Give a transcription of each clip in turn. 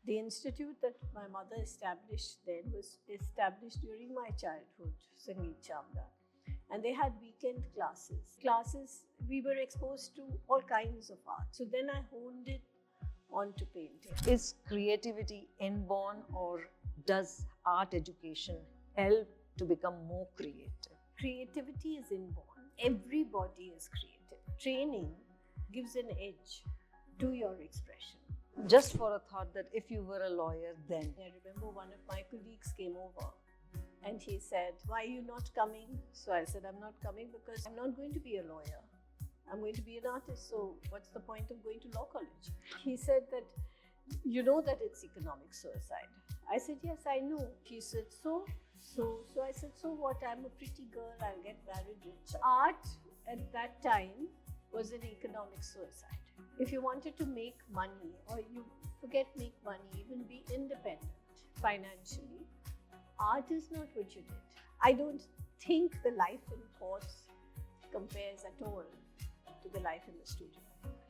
The institute that my mother established then was established during my childhood, Sangeet Chamda. And they had weekend classes. We were exposed to all kinds of art. So then I honed it onto painting. Is creativity inborn, or does art education help to become more creative? Creativity is inborn. Everybody is creative. Training gives an edge to your expression. Just for a thought that if you were a lawyer then. I remember one of my colleagues came over and he said, "Why are you not coming?" So I said, "I'm not coming because I'm not going to be a lawyer. I'm going to be an artist. So what's the point of going to law college?" He said that, "You know that it's economic suicide." I said, "Yes, I know." He said, So I said, "So what? I'm a pretty girl. I'll get married rich." Art at that time was an economic suicide. If you wanted to make money, or you forget make money, even be independent financially, art is not what you did. I don't think the life in courts compares at all to the life in the studio.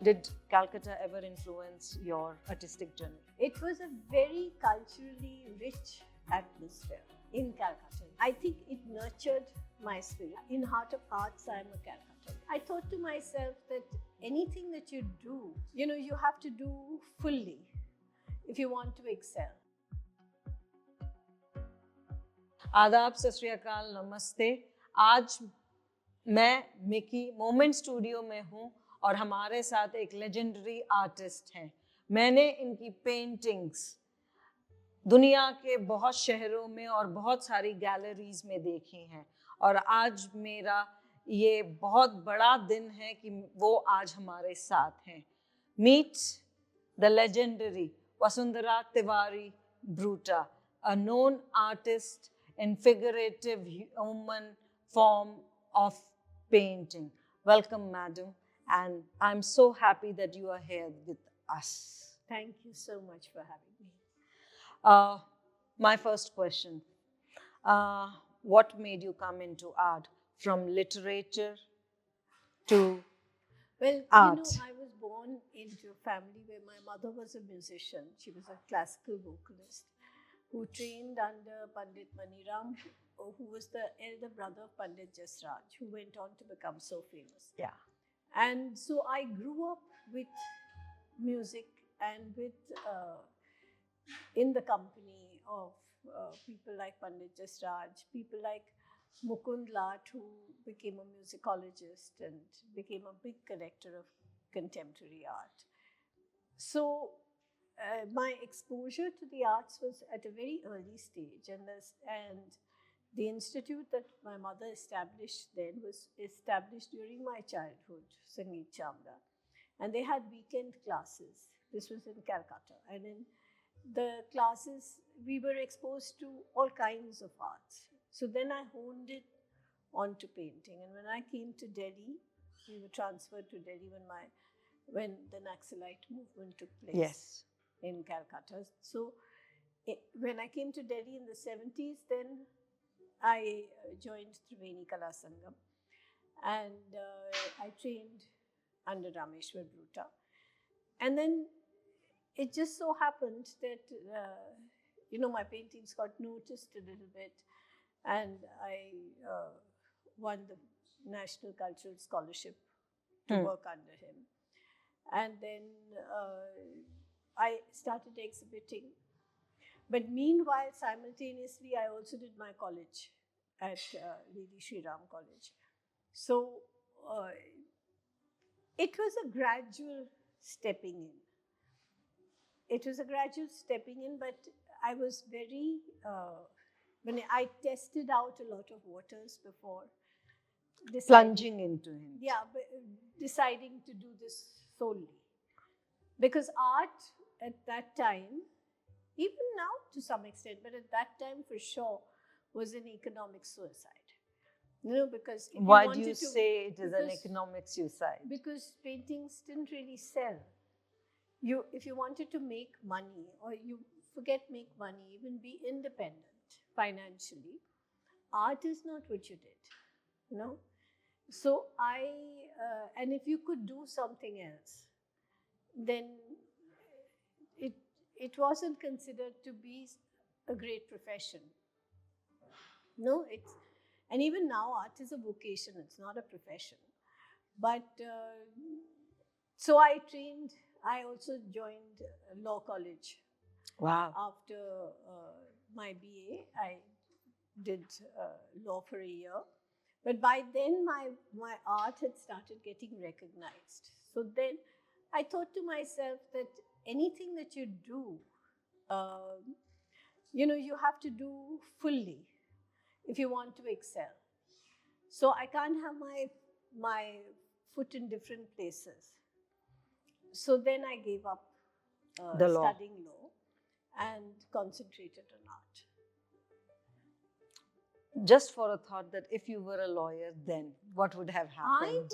Did Calcutta ever influence your artistic journey? It was a very culturally rich atmosphere in Calcutta. I think it nurtured my spirit. In Heart of Arts, I am a Calcutta. I thought to myself that anything that you do, you have to do fully if you want to excel. आदाब, सत श्री अकाल, नमस्ते। आज मैं Mickey moment studio में हूँ और हमारे साथ एक लेजेंडरी आर्टिस्ट हैं। मैंने इनकी पेंटिंग्स दुनिया के बहुत शहरों में और बहुत सारी गैलरीज में देखी हैं, और आज मेरा ये बहुत बड़ा दिन है कि वो आज हमारे साथ हैं। Meet the legendary Vasundhara Tiwari Broota, a known artist in figurative human form of painting. Welcome, madam, and I'm so happy that you are here with us. Thank you so much for having me. My first question, what made you come into art, from literature to art? I was born into a family where my mother was a musician. She was a classical vocalist who trained under Pandit Maniram, who was the elder brother of Pandit Jasraj, who went on to become so famous. Yeah. And so I grew up with music and with in the company of people like Pandit Jasraj, people like Mukund Lat, who became a musicologist and became a big collector of contemporary art. So my exposure to the arts was at a very early stage, and the institute that my mother established then was established during my childhood, Sangeet Chamda, and they had weekend classes. This was in Calcutta, and in the classes we were exposed to all kinds of arts. So then I honed it onto painting, and when I came to Delhi, we were transferred to Delhi when the Naxalite movement took place. Yes. In Calcutta. So when I came to Delhi in the 70s, then I joined Triveni Kala Sangam, and I trained under Rameshwar Broota. And then it just so happened that, my paintings got noticed a little bit, and I won the National Cultural Scholarship to work under him. And then I started exhibiting. But meanwhile, simultaneously, I also did my college at Lady Shri Ram College. So it was a gradual stepping in. But I was very, when I tested out a lot of waters before. Plunging into him. Yeah, but deciding to do this solely. Because art at that time, even now to some extent, but at that time for sure, was an economic suicide. Because why do you say it is an economic suicide? Because paintings didn't really sell. If you wanted to make money, or you forget make money, even be independent financially, art is not what you did. So and if you could do something else, then it wasn't considered to be a great profession. No, and even now art is a vocation, it's not a profession. But so I also joined law college. Wow. After my BA, I did law for a year. But by then, my art had started getting recognized. So then I thought to myself that anything that you do, you have to do fully if you want to excel. So I can't have my foot in different places. So then I gave up The law. studying law and concentrated on art. Just for a thought that if you were a lawyer, then what would have happened?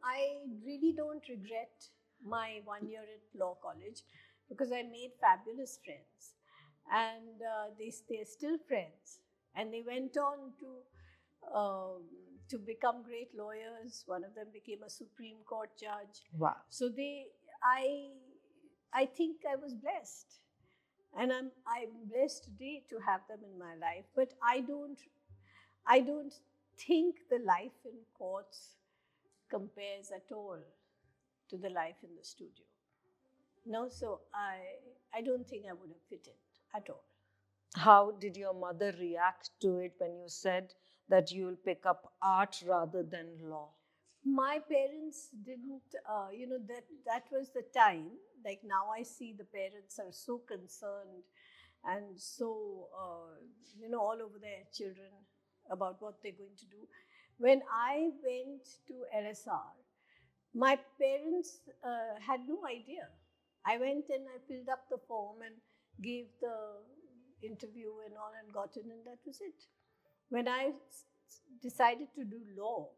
I really don't regret my 1 year at law college because I made fabulous friends, and they're still friends, and they went on to become great lawyers. One of them became a Supreme Court judge. Wow. So I think I was blessed, and I'm blessed today to have them in my life. But I don't think the life in courts compares at all to the life in the studio. No, so I don't think I would have fit in at all. How did your mother react to it when you said that you'll pick up art rather than law? My parents didn't, that was the time. Like now I see the parents are so concerned and so, all over their children about what they're going to do. When I went to LSR, my parents had no idea. I went and I filled up the form and gave the interview and all and got in, and that was it. When I decided to do law,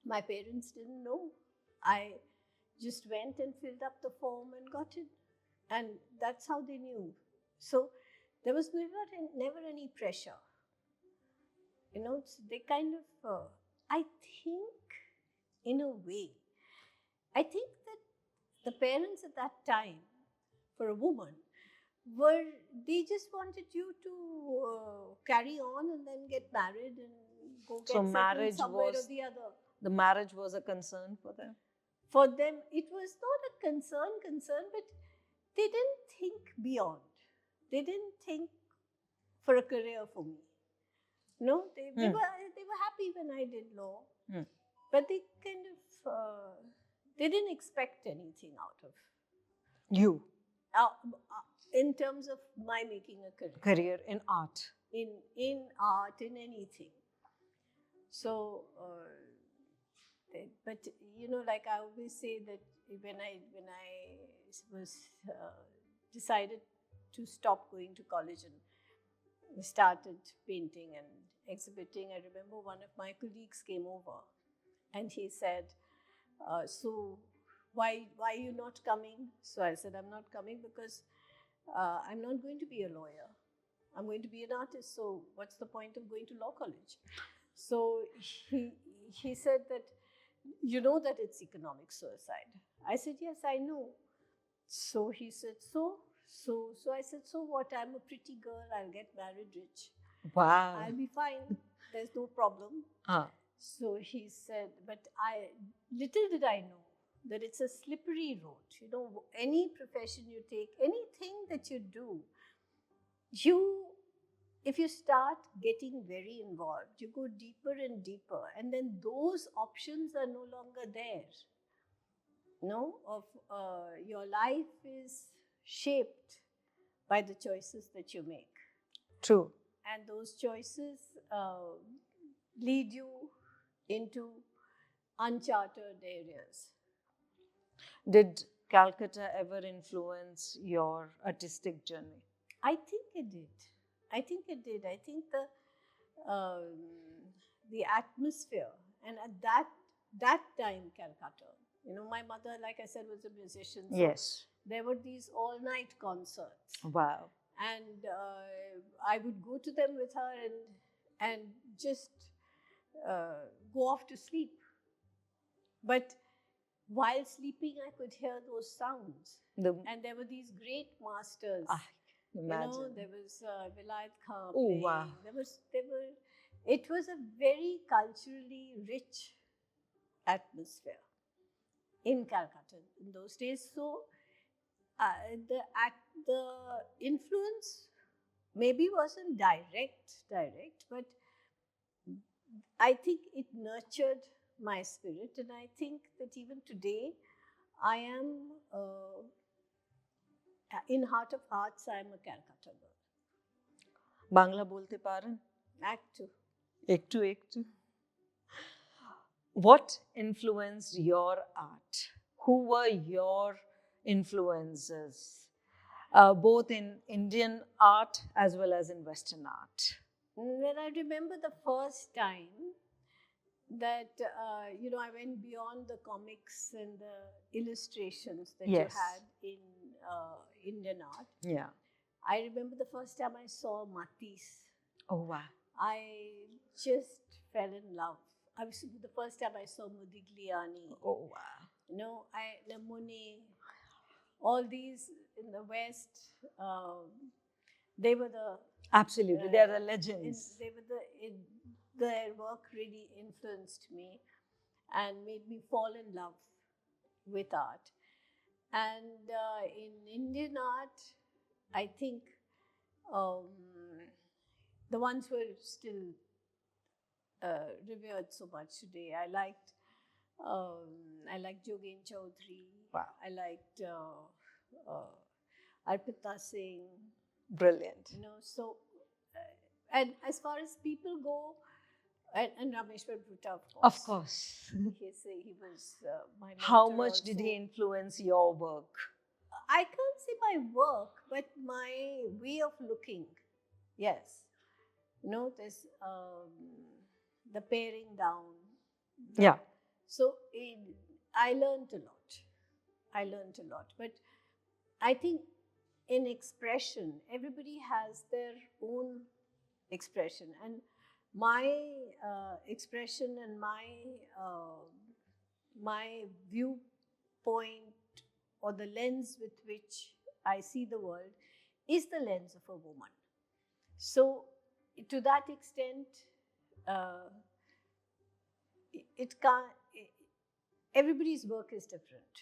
my parents didn't know. I just went and filled up the form and got in, and that's how they knew. So there was never any pressure. They kind of, I think, in a way, I think that the parents at that time, for a woman, they just wanted you to carry on and then get married and go get settled somewhere or the other. The marriage was a concern for them? For them, it was not a concern, but they didn't think beyond. They didn't think for a career for me. No, they were happy when I did law, but they kind of they didn't expect anything out of you in terms of my making a career. Career in art. In art, in anything. So, but like I always say that when I was decided to stop going to college and started painting and exhibiting, I remember one of my colleagues came over and he said, so why are you not coming? So I said, I'm not coming because I'm not going to be a lawyer. I'm going to be an artist. So what's the point of going to law college? So he said that, you know that it's economic suicide. I said, yes, I know. So he said, so I said, so what? I'm a pretty girl. I'll get married rich. Wow. I'll be fine. There's no problem. So he said, but little did I know that it's a slippery road. Any profession you take, anything that you do, if you start getting very involved, you go deeper and deeper, and then those options are no longer there. Your life is shaped by the choices that you make. True. And those choices lead you into uncharted areas. Did Calcutta ever influence your artistic journey? I think it did. I think the atmosphere, and at that time, Calcutta, my mother, like I said, was a musician. So yes. There were these all-night concerts. Wow. And I would go to them with her and just go off to sleep. But while sleeping, I could hear those sounds. The, And there were these great masters. I imagine. There was Vilayat Khan Oh, playing. wow. It was a very culturally rich atmosphere in Calcutta in those days. So the influence maybe wasn't direct, but I think it nurtured my spirit, and I think that even today, I am in heart of hearts, I am a Calcutta girl. Bangla বলতে পারেন? Act two. একটু. What influenced your art? Who were your influences, both in Indian art as well as in Western art? When I remember the first time that I went beyond the comics and the illustrations that you Yes. had in Indian art. Yeah. I remember the first time I saw Matisse. Oh, wow. I just fell in love. The first time I saw Modigliani. Oh, wow. Monet, all these in the West, they were the... Absolutely, they are the legends. Their work really influenced me and made me fall in love with art. And in Indian art, I think the ones who are still revered so much today. I liked Jogen Chaudhary. Wow. I liked Arpita Singh. Brilliant. So, and as far as people go, and Rameshwar Broota, Of course. He was my mentor. How much also. did he influence your work? I can't say my work, but my way of looking. Yes. There's the paring down. Yeah. So I learned a lot. But I think in expression, everybody has their own expression. And my expression and my viewpoint or the lens with which I see the world is the lens of a woman. So to that extent, everybody's work is different.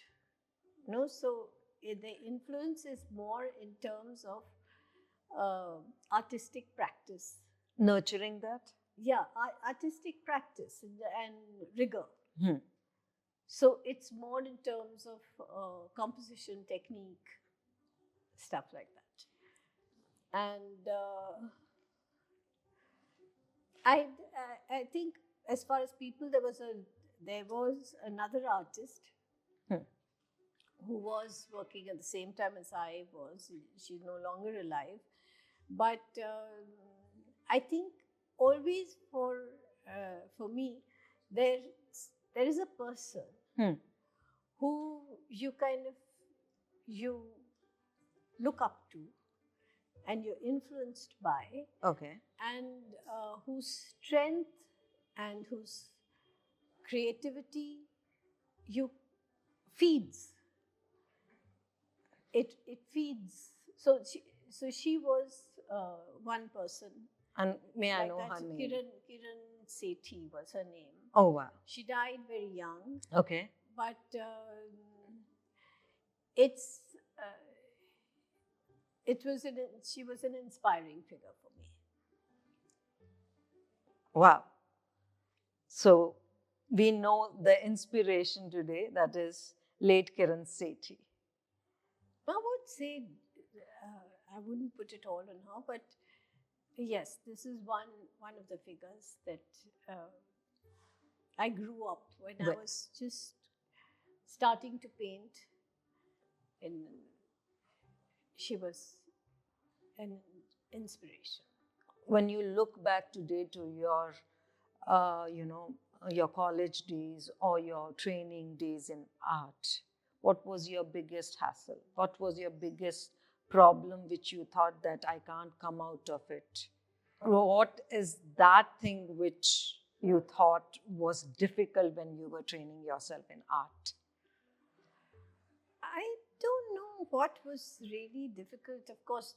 So the influence is more in terms of artistic practice. Nurturing that? Yeah, artistic practice and rigor. Hmm. So it's more in terms of composition technique, stuff like that. And I think as far as people, there was another artist who was working at the same time as I was. She's no longer alive. But I think always for me, there is a person who you look up to and you're influenced by. Okay. And whose strength and whose creativity feeds. It feeds. So she was one person. And may I like know her name? Kiran Sethi was her name. Oh, wow. She died very young. Okay. But she was an inspiring figure for me. Wow. So we know the inspiration today, that is late Kiran Sethi. I would say, I wouldn't put it all on her, but yes, this is one of the figures that I grew up when I was just starting to paint. And she was an inspiration. When you look back today to your, your college days or your training days in art, what was your biggest hassle? What was your biggest problem which you thought that I can't come out of it? What is that thing which you thought was difficult when you were training yourself in art? what was really difficult, of course,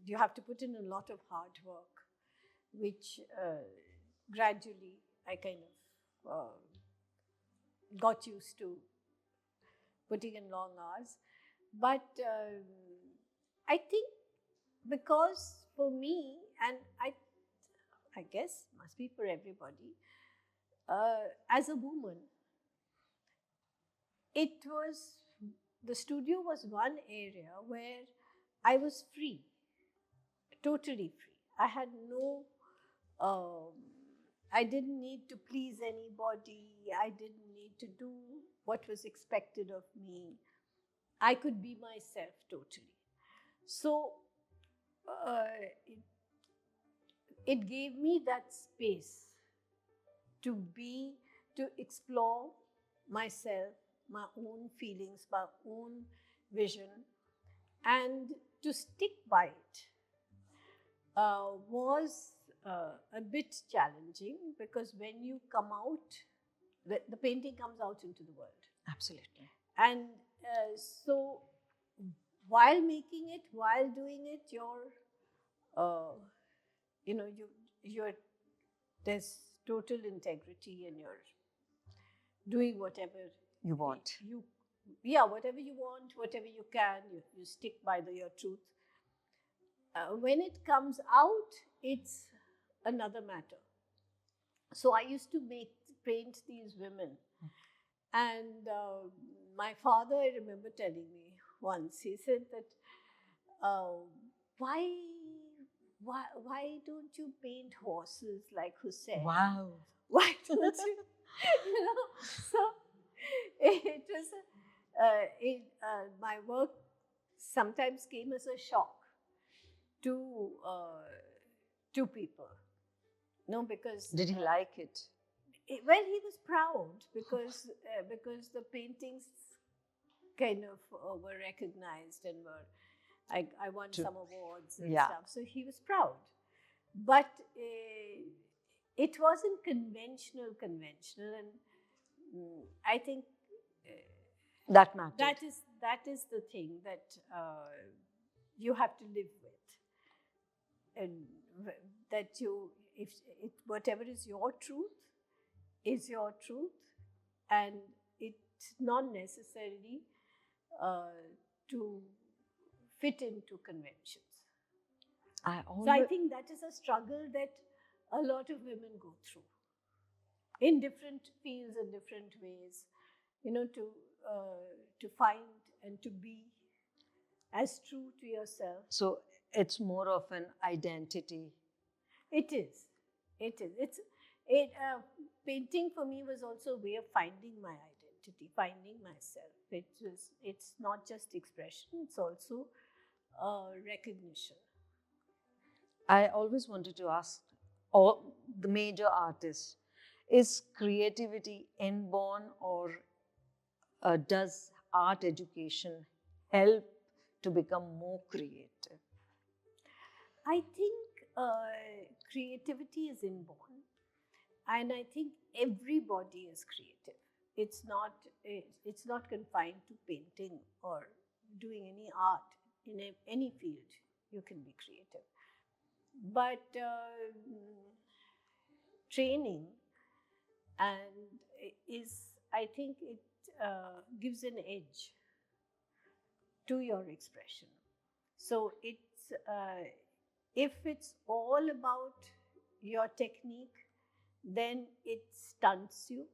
you have to put in a lot of hard work, which gradually I kind of got used to putting in long hours. But I think because for me, and I guess must be for everybody, as a woman, the studio was one area where I was free, totally free. I had no, I didn't need to please anybody. I didn't need to do what was expected of me. I could be myself totally. So it gave me that space to explore myself, my own feelings, my own vision, and to stick by it was a bit challenging, because when you come out, the painting comes out into the world. Absolutely. And so while making it, while doing it, there's total integrity, and you're doing whatever You want. Whatever you want, whatever you can, you stick by your truth. When it comes out, it's another matter. So I used to paint these women, and my father, I remember telling me once, he said that why don't you paint horses like Hussein? Wow. Why don't you? So it was my work sometimes came as a shock to people. No, because did he like it? Well, he was proud because the paintings kind of were recognized and were. I won some awards and stuff, so he was proud. But it wasn't conventional, and I think that matters. That is the thing that you have to live with, and that whatever is your truth, and it's not necessarily to fit into conventions. So I think that is a struggle that a lot of women go through in different fields and different ways, to find and to be as true to yourself. So it's more of an identity. It is. Painting for me was also a way of finding my identity, finding myself. It's not just expression, it's also recognition. I always wanted to ask all the major artists, is creativity inborn, or does art education help to become more creative? I think creativity is inborn, and I think everybody is creative. It's not confined to painting or doing any art. In any field, you can be creative. But training I think it gives an edge to your expression. So if it's all about your technique, then it stunts you.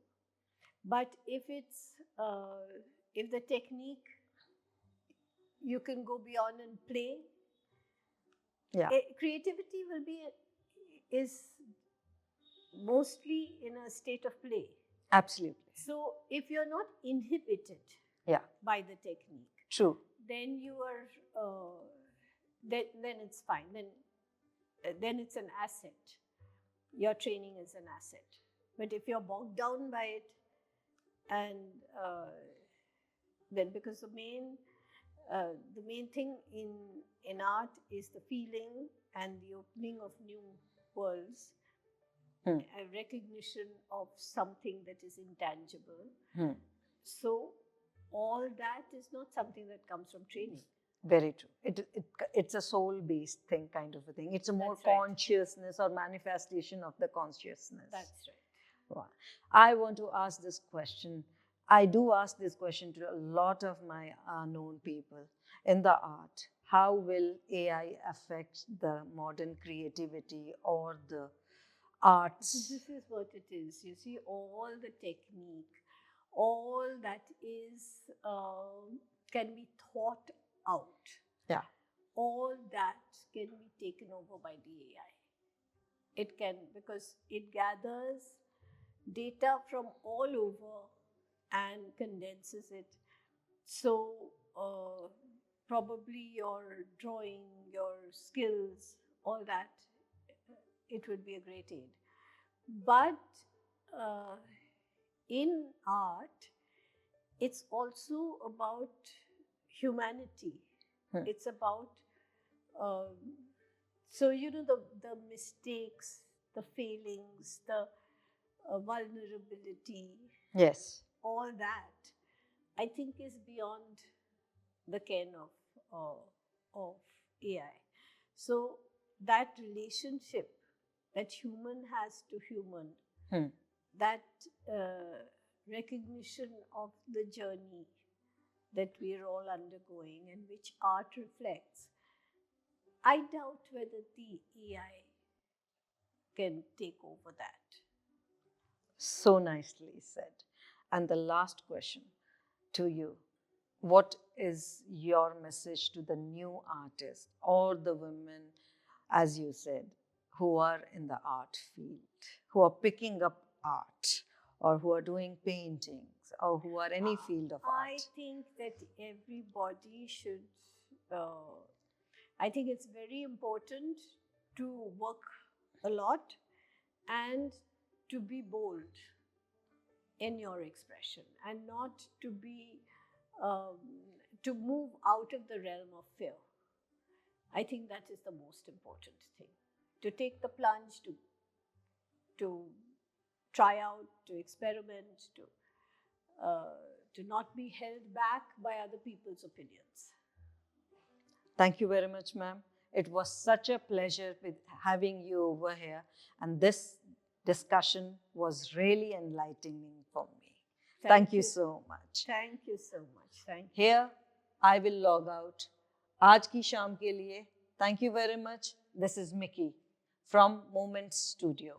But if the technique, you can go beyond and play. Yeah. Creativity is mostly in a state of play. Absolutely. So if you're not inhibited by the technique, true, then you are then it's fine. Then it's an asset. Your training is an asset. But if you're bogged down by it, and then because the main thing in art is the feeling and the opening of new worlds, a recognition of something that is intangible. So all that is not something that comes from training. Very true. It's a soul-based thing, kind of a thing. It's a more That's right. consciousness or manifestation of the consciousness. That's right. Wow. I want to ask this question. I do ask this question to a lot of my known people in the art. How will AI affect the modern creativity or the arts? This is what it is. You see, all the technique, all that is can be thought out. Yeah. All that can be taken over by the AI. It can, because it gathers data from all over and condenses it. So probably your drawing, your skills, all that, it would be a great aid. But in art, it's also about humanity. It's about, so you know, the mistakes, the failings, the vulnerability, Yes. all that, I think is beyond the ken of AI. So that relationship that human has to human, that recognition of the journey that we are all undergoing and which art reflects, I doubt whether the AI can take over that. So nicely said. And the last question to you. What is your message to the new artists or the women, as you said, who are in the art field, who are picking up art or who are doing paintings or who are any field of art? I think that everybody should, I think it's very important to work a lot and to be bold in your expression and not to be, to move out of the realm of fear. I think that is the most important thing. To take the plunge, to try out, to experiment, to not be held back by other people's opinions. Thank you very much, ma'am. It was such a pleasure with having you over here, and this discussion was really enlightening for me. Thank you so much. Thank you so much. Thank you. Here, I will log out. आज की शाम के लिए, thank you very much. This is Mickey from Moment Studio.